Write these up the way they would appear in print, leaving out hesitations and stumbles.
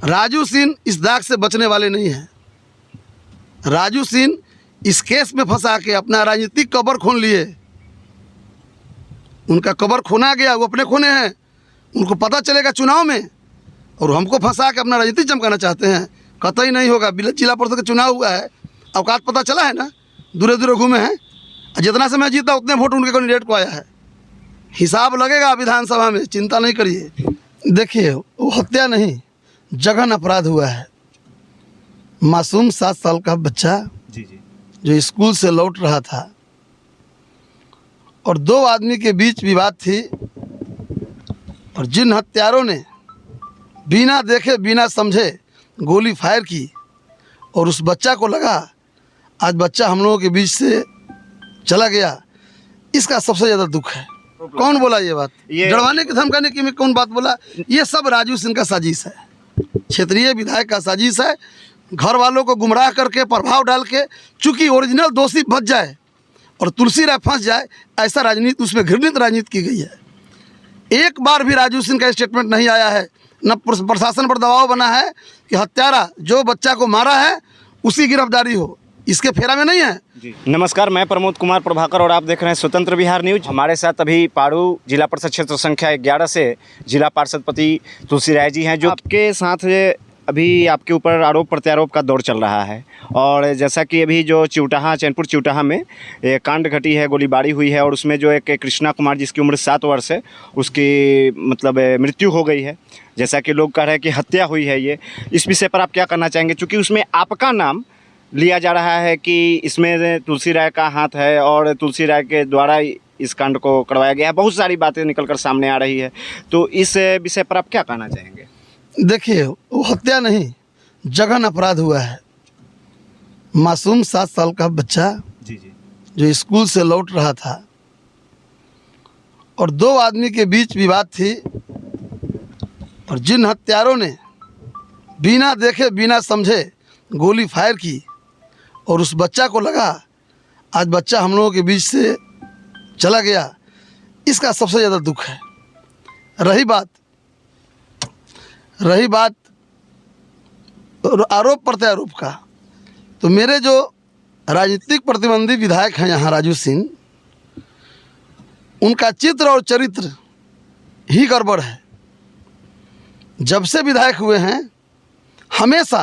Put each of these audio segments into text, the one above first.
राजू सिंह इस दाग से बचने वाले नहीं हैं। राजू सिंह इस केस में फंसा के अपना राजनीतिक कबर खोल लिए। उनका कबर खोना गया, वो अपने खोने हैं, उनको पता चलेगा चुनाव में, और हमको फंसा के अपना राजनीति चमकाना चाहते हैं। कतई नहीं होगा। जिला परिषद का चुनाव हुआ है, अवकाश पता चला है ना, दूरे दूरे घूमे हैं। जितना से मैं जीता उतने वोट उनके कैंडिडेट को आया है। हिसाब लगेगा विधानसभा में, चिंता नहीं करिए। देखिए, वो हत्या नहीं, जघन्य अपराध हुआ है। मासूम 7 साल का बच्चा जो स्कूल से लौट रहा था और 2 आदमी के बीच विवाद थी, और जिन हत्यारों ने बिना देखे बिना समझे गोली फायर की और उस बच्चा को लगा, आज बच्चा हम लोगों के बीच से चला गया, इसका सबसे ज़्यादा दुख है। कौन बोला ये बात? डरवाने की धमकाने की में कौन बात बोला? ये सब राजू सिंह का साजिश है, क्षेत्रीय विधायक का साजिश है। घर वालों को गुमराह करके, प्रभाव डाल के, चूँकि ओरिजिनल दोषी बच जाए और तुलसी राय फंस जाए, ऐसा राजनीति, उसमें घृणित राजनीति की गई है। एक बार भी राजू सिंह का स्टेटमेंट नहीं आया है, न प्रशासन पर दबाव बना है कि हत्यारा जो बच्चा को मारा है उसी गिरफ्तारी हो, इसके फेरा में नहीं है। जी नमस्कार, मैं प्रमोद कुमार प्रभाकर और आप देख रहे हैं स्वतंत्र बिहार न्यूज। हमारे साथ अभी पारू जिला परिषद क्षेत्र संख्या 11 से जिला पार्षद पति तुलसी राय जी हैं, जो आपके साथ अभी आपके ऊपर आरोप प्रत्यारोप का दौर चल रहा है। और जैसा कि अभी जो चिउटाहा, चैनपुर चिउटाहा में एक कांड घटी है, गोलीबारी हुई है, और उसमें जो एक कृष्णा कुमार जिसकी उम्र 7 वर्ष है, उसकी मतलब मृत्यु हो गई है। जैसा कि लोग कह रहे हैं कि हत्या हुई है। ये इस विषय पर आप क्या कहना चाहेंगे? चूँकि उसमें आपका नाम लिया जा रहा है कि इसमें तुलसी राय का हाथ है और तुलसी राय के द्वारा इस कांड को करवाया गया है। बहुत सारी बातें निकलकर सामने आ रही है, तो इस विषय पर आप क्या कहना चाहेंगे? देखिए, वो हत्या नहीं, जघन्य अपराध हुआ है। मासूम 7 साल का बच्चा जो स्कूल से लौट रहा था और 2 आदमी के बीच विवाद थी, और जिन हत्यारों ने बिना देखे बिना समझे गोली फायर की और उस बच्चा को लगा, आज बच्चा हम लोगों के बीच से चला गया, इसका सबसे ज़्यादा दुख है। रही बात आरोप प्रत्यारोप का, तो मेरे जो राजनीतिक प्रतिद्वंदी विधायक हैं यहाँ राजू सिंह, उनका चित्र और चरित्र ही गड़बड़ है। जब से विधायक हुए हैं, हमेशा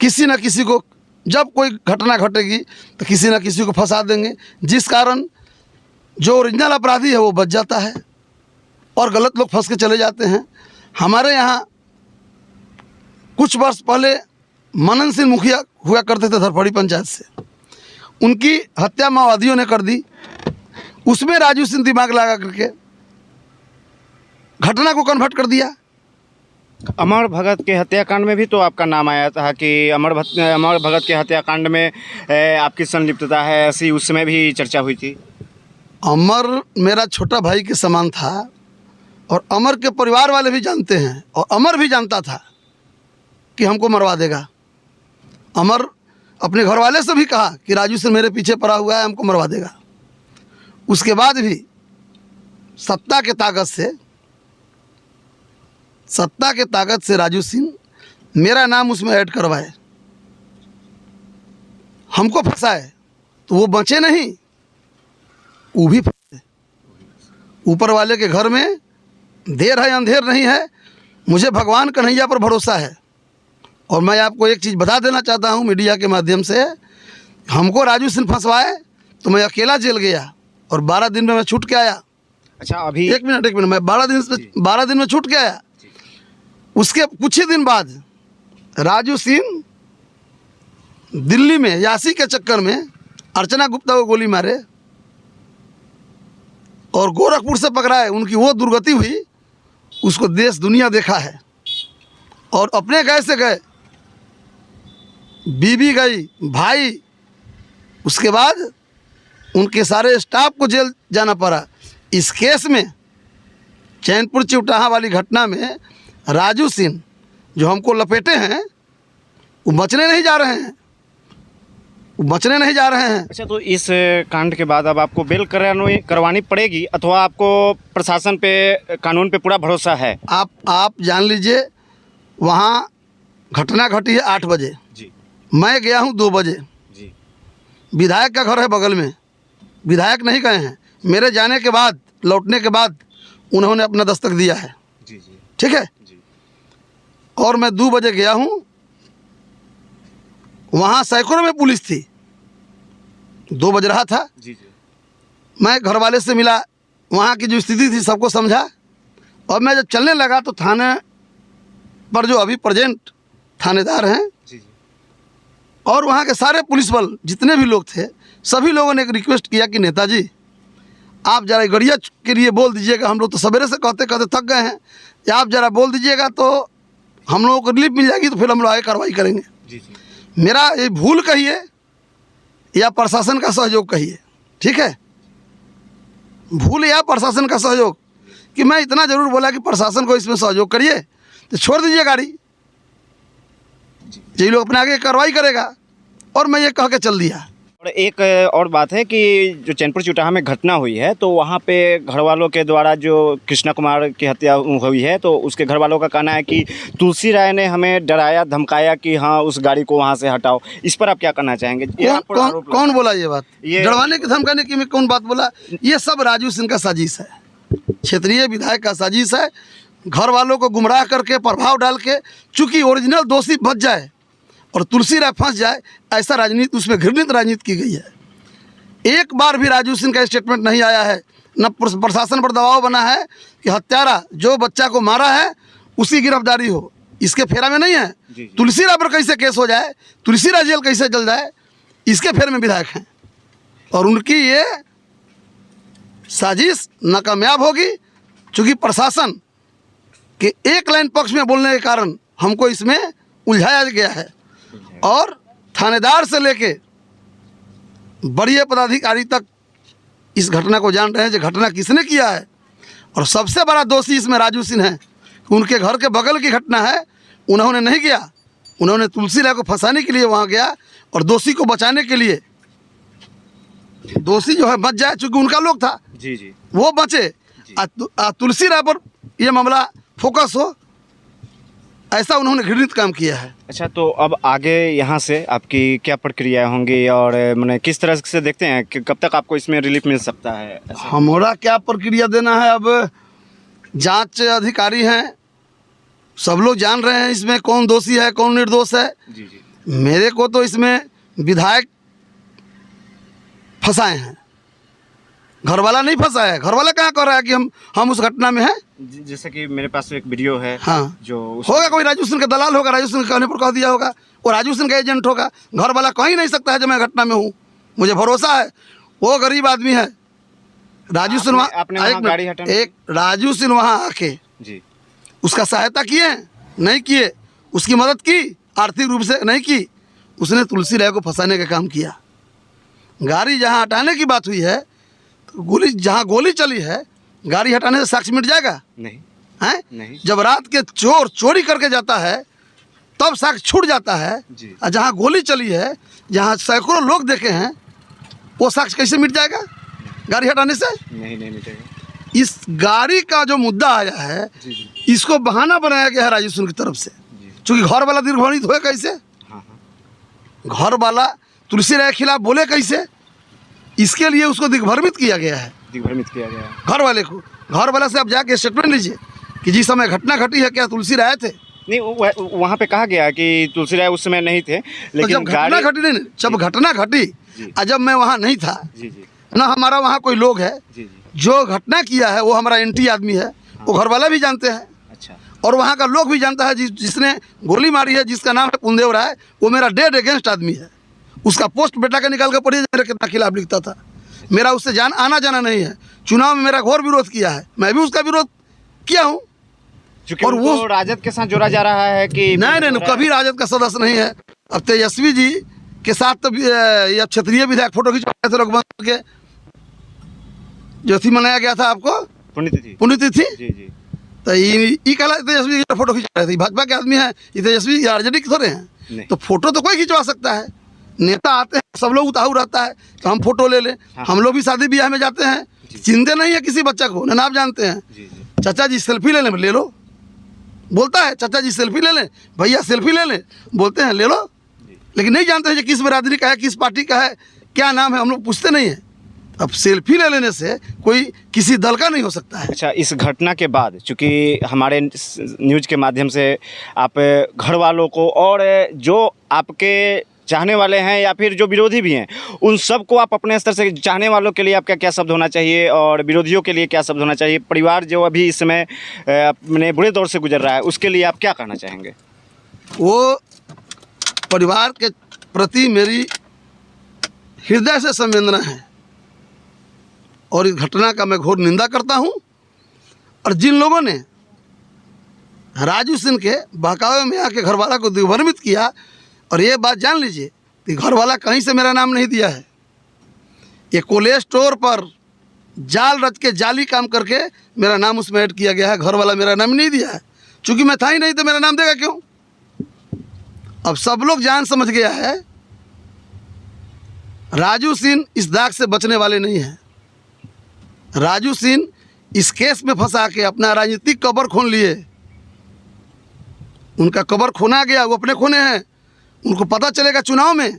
किसी न किसी को, जब कोई घटना घटेगी तो किसी न किसी को फंसा देंगे, जिस कारण जो ओरिजिनल अपराधी है वो बच जाता है और गलत लोग फंस के चले जाते हैं। हमारे यहाँ कुछ वर्ष पहले मनन सिंह मुखिया हुआ करते थे धरफड़ी पंचायत से, उनकी हत्या माओवादियों ने कर दी। उसमें राजू सिंह दिमाग लगा करके घटना को कन्वर्ट कर दिया। अमर भगत के हत्याकांड में भी तो आपका नाम आया था कि अमर भगत के हत्याकांड में आपकी संलिप्तता है, ऐसी उस समय भी चर्चा हुई थी। अमर मेरा छोटा भाई के समान था और अमर के परिवार वाले भी जानते हैं, और अमर भी जानता था कि हमको मरवा देगा। अमर अपने घर वाले से भी कहा कि राजू से मेरे पीछे पड़ा हुआ है, हमको मरवा देगा। उसके बाद भी सत्ता के ताकत से राजू सिंह मेरा नाम उसमें ऐड करवाए, हमको फंसाए, तो वो बचे नहीं, वो भी फंसे। ऊपर वाले के घर में देर है अंधेर नहीं है। मुझे भगवान कन्हैया पर भरोसा है, और मैं आपको एक चीज़ बता देना चाहता हूँ मीडिया के माध्यम से, हमको राजू सिंह फंसवाए तो मैं अकेला जेल गया और 12 दिन में मैं छूट के आया। अच्छा, अभी एक मिनट, मैं 12 दिन में छूट के आया। उसके कुछ ही दिन बाद राजू सिंह दिल्ली में यासी के चक्कर में अर्चना गुप्ता को गोली मारे और गोरखपुर से पकड़ाए। उनकी वो दुर्गति हुई, उसको देश दुनिया देखा है। और अपने गए से गए, बीबी गई, भाई, उसके बाद उनके सारे स्टाफ को जेल जाना पड़ा। इस केस में, चैनपुर चिउटाहा वाली घटना में राजू सिंह जो हमको लपेटे हैं, वो बचने नहीं जा रहे हैं। अच्छा, तो इस कांड के बाद अब आपको बेल करवानी पड़ेगी अथवा आपको प्रशासन पे, कानून पे पूरा भरोसा है? आप जान लीजिए, वहाँ घटना घटी है 8 बजे, जी मैं गया हूँ 2 बजे। जी विधायक का घर है बगल में, विधायक नहीं गए हैं। मेरे जाने के बाद, लौटने के बाद उन्होंने अपना दस्तक दिया है। जी जी ठीक है। जी और मैं 2 बजे गया हूँ, वहाँ सैकड़ों में पुलिस थी। 2 बज रहा था, जी जी मैं घर वाले से मिला, वहाँ की जो स्थिति थी सबको समझा। और मैं जब चलने लगा तो थाने पर जो अभी प्रेजेंट थानेदार हैं जी जी और वहाँ के सारे पुलिस बल जितने भी लोग थे, सभी लोगों ने एक रिक्वेस्ट किया कि नेताजी आप ज़रा गड़िया के लिए बोल दीजिएगा। हम लोग तो सवेरे से कहते कहते थक गए हैं, या आप ज़रा बोल दीजिएगा तो हम लोगों को रिलीफ मिल जाएगी, तो फिर हम लोग आगे कार्रवाई करेंगे। जी जी मेरा ये भूल कहिए या प्रशासन का सहयोग कहिए, ठीक है, भूल या प्रशासन का सहयोग, कि मैं इतना ज़रूर बोला कि प्रशासन को इसमें सहयोग करिए, तो छोड़ दीजिए गाड़ी, ये लोग अपने आगे कार्रवाई करेगा। और मैं ये कह के चल दिया। और एक और बात है कि जो चैनपुर चुटाहा में घटना हुई है, तो वहाँ पे घर वालों के द्वारा जो कृष्णा कुमार की हत्या हुई है, तो उसके घर वालों का कहना है कि तुलसी राय ने हमें डराया धमकाया कि हाँ उस गाड़ी को वहाँ से हटाओ। इस पर आप क्या कहना चाहेंगे? ये आप पर आरोप लगा- कौन बोला ये बात? ये- डरवाने की धमकाने की में कौन बात बोला? ये सब राजू सिंह का साजिश है, क्षेत्रीय विधायक का साजिश है। घर वालों को गुमराह करके, प्रभाव डाल के, चूंकि ओरिजिनल दोषी बच जाए और तुलसी राय फंस जाए, ऐसा राजनीति, उसमें घृणित राजनीति की गई है। एक बार भी राजू सिंह का स्टेटमेंट नहीं आया है, न प्रशासन पर दबाव बना है कि हत्यारा जो बच्चा को मारा है उसकी गिरफ्तारी हो। इसके फेरा में नहीं है। जी। तुलसी राय पर कैसे केस हो जाए, तुलसी राय जेल कैसे जल जाए, इसके फेर में विधायक हैं। और उनकी ये साजिश नाकामयाब होगी, चूँकि प्रशासन के एक लाइन पक्ष में बोलने के कारण हमको इसमें उलझाया गया है। और थानेदार से लेके बड़ी पदाधिकारी तक इस घटना को जान रहे हैं, जो घटना किसने किया है। और सबसे बड़ा दोषी इसमें राजू सिंह है। उनके घर के बगल की घटना है, उन्होंने नहीं किया, उन्होंने तुलसी राय को फंसाने के लिए वहाँ गया और दोषी को बचाने के लिए, दोषी जो है बच जाए, चूँकि उनका लोग था, जी जी वो बचे, तुलसी राय पर यह मामला फोकस हो, ऐसा उन्होंने घृणित काम किया है। अच्छा, तो अब आगे यहाँ से आपकी क्या प्रक्रिया होंगी और मैंने किस तरह से देखते हैं कि कब तक आपको इसमें रिलीफ मिल सकता है? हमारा क्या प्रक्रिया देना है, अब जांच अधिकारी हैं, सब लोग जान रहे हैं इसमें कौन दोषी है कौन निर्दोष है। जी जी मेरे को तो इसमें विधायक फंसाए हैं, घर वाला नहीं फंसा है। घर वाला कहाँ कर रहा है कि हम उस घटना में हैं। जैसे कि मेरे पास एक वीडियो है, हाँ, जो होगा कोई राजू सिंह का दलाल होगा, राजू सिंह के कहने पर कह दिया होगा, वो राजू सिंह का एजेंट होगा। घर वाला कह ही नहीं सकता है जब मैं घटना में हूँ, मुझे भरोसा है। वो गरीब आदमी है। राजू सिंह एक राजू सिंह वहाँ आके जी उसका सहायता किए नहीं किए, उसकी मदद की, आर्थिक रूप से नहीं की, उसने तुलसी राय को फंसाने का काम किया। गाड़ी जहाँ हटाने की बात हुई है, तो जहाँ गोली चली है, गाड़ी हटाने से साक्ष्य मिट जाएगा? नहीं हैं? नहीं। जब रात के चोर चोरी करके जाता है तब साक्ष्य छूट जाता है। जी। और जहाँ गोली चली है, जहाँ सैकड़ों लोग देखे हैं, वो साक्ष्य कैसे मिट जाएगा गाड़ी हटाने से? नहीं नहीं मिटेगा। इस गाड़ी का जो मुद्दा आया है, जी जी इसको बहाना बनाया गया है राजू सिंह की तरफ से, क्योंकि घर वाला दिग्भ्रमित हुए कैसे, हाँ हाँ घर वाला तुलसी राय के खिलाफ बोले कैसे, इसके लिए उसको दिग्भ्रमित किया गया है। दिग्भ्रमित किया गया है घर वाले को, घर वाले से आप जाके स्टेटमेंट लीजिए कि जिस समय घटना घटी है क्या तुलसी राय थे? नहीं, वहाँ पे कहा गया कि तुलसी राय उस समय नहीं थे, तो लेकिन जब घटना घटी नहीं, जब घटना घटी और जब मैं वहाँ नहीं था, जी जी ना हमारा वहाँ कोई लोग है, जी जी जो घटना किया है वो हमारा एंटी आदमी है, वो घर वाला भी जानते हैं। अच्छा और वहाँ का लोग भी जानता है, जिसने गोली मारी है, जिसका नाम है पुनदेव राय, वो मेरा डेड अगेंस्ट आदमी है। उसका पोस्ट बेटा का निकाल कर पढ़िए, मेरे कितना खिलाफ लिखता था। मेरा उससे आना जाना नहीं है। चुनाव में मेरा घोर विरोध किया है, मैं भी उसका विरोध किया हूँ। और वो राजद के साथ जोड़ा जा रहा है कि नहीं, कभी राजद का सदस्य नहीं है। अब तेजस्वी जी के साथ तो ये क्षेत्रीय विधायक फोटो खिंचवाए थे रघुवंश के, जो थी मनाया गया था आपको पुण्यतिथि। जी जी तो ये कहला तेजस्वी फोटो खिंचा रहे थे, भाजपा के आदमी है, ये तेजस्वी आरजेडी के थोड़े हैं। तो फोटो तो कोई खिंचवा सकता है, नेता आते हैं, सब लोग उताहू रहता है तो हम फोटो ले लें। हाँ। हम लोग भी शादी ब्याह में जाते हैं, चिंते नहीं है किसी बच्चा को, ना आप जानते हैं। चाचा जी सेल्फी ले लो, बोलता है चाचा जी सेल्फी ले लें, भैया सेल्फी ले लें, बोलते हैं ले लो, लेकिन नहीं जानते हैं कि किस बिरादरी का है, किस पार्टी का है, क्या नाम है, हम लोग पूछते नहीं हैं। अब सेल्फी ले लेने से कोई किसी दल का नहीं हो सकता है। अच्छा, इस घटना के बाद चूँकि हमारे न्यूज़ के माध्यम से आप घर वालों को और जो आपके चाहने वाले हैं या फिर जो विरोधी भी हैं, उन सबको आप अपने स्तर से, चाहने वालों के लिए आपका क्या शब्द होना चाहिए और विरोधियों के लिए क्या शब्द होना चाहिए? परिवार जो अभी इस समय अपने बुरे दौर से गुजर रहा है, उसके लिए आप क्या कहना चाहेंगे? वो परिवार के प्रति मेरी हृदय से संवेदना है और इस घटना का मैं घोर निंदा करता हूं। और जिन लोगों ने राजू सिंह के बहकावे में आके घरवाला को दिग्भ्रमित किया, और ये बात जान लीजिए कि घरवाला कहीं से मेरा नाम नहीं दिया है, ये कोल्ड स्टोर पर जाल रच के जाली काम करके मेरा नाम उसमें ऐड किया गया है। घरवाला मेरा नाम नहीं दिया है, चूँकि मैं था ही नहीं तो मेरा नाम देगा क्यों? अब सब लोग जान समझ गया है राजू सिंह इस दाग से बचने वाले नहीं हैं। राजू सिंह इस केस में फंसा के अपना राजनीतिक कबर खोन लिए, उनका कबर खोना गया, वो अपने खोने हैं, उनको पता चलेगा चुनाव में,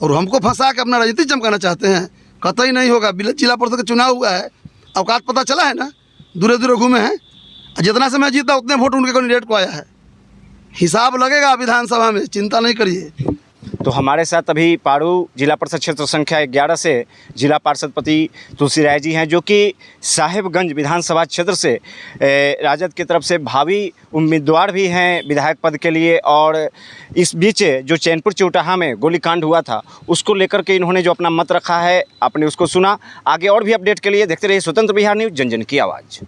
और हमको फंसा के अपना राजनीति चमकाना चाहते हैं। कतई नहीं होगा। जिला परिषद का चुनाव हुआ है, अवकाश पता चला है ना, दूरे दूरे घूमे हैं, जितना से मैं जीता उतने वोट उनके कैंडिडेट को आया है। हिसाब लगेगा विधानसभा में, चिंता नहीं करिए। तो हमारे साथ अभी पारू जिला परिषद क्षेत्र संख्या 11 से जिला पार्षद पति तुलसी राय जी हैं, जो कि साहेबगंज विधानसभा क्षेत्र से राजद की तरफ से भावी उम्मीदवार भी हैं विधायक पद के लिए। और इस बीच जो चैनपुर चौटाहा में गोलीकांड हुआ था, उसको लेकर के इन्होंने जो अपना मत रखा है, आपने उसको सुना। आगे और भी अपडेट के लिए देखते रहिए स्वतंत्र बिहार न्यूज़, जन जन की आवाज़।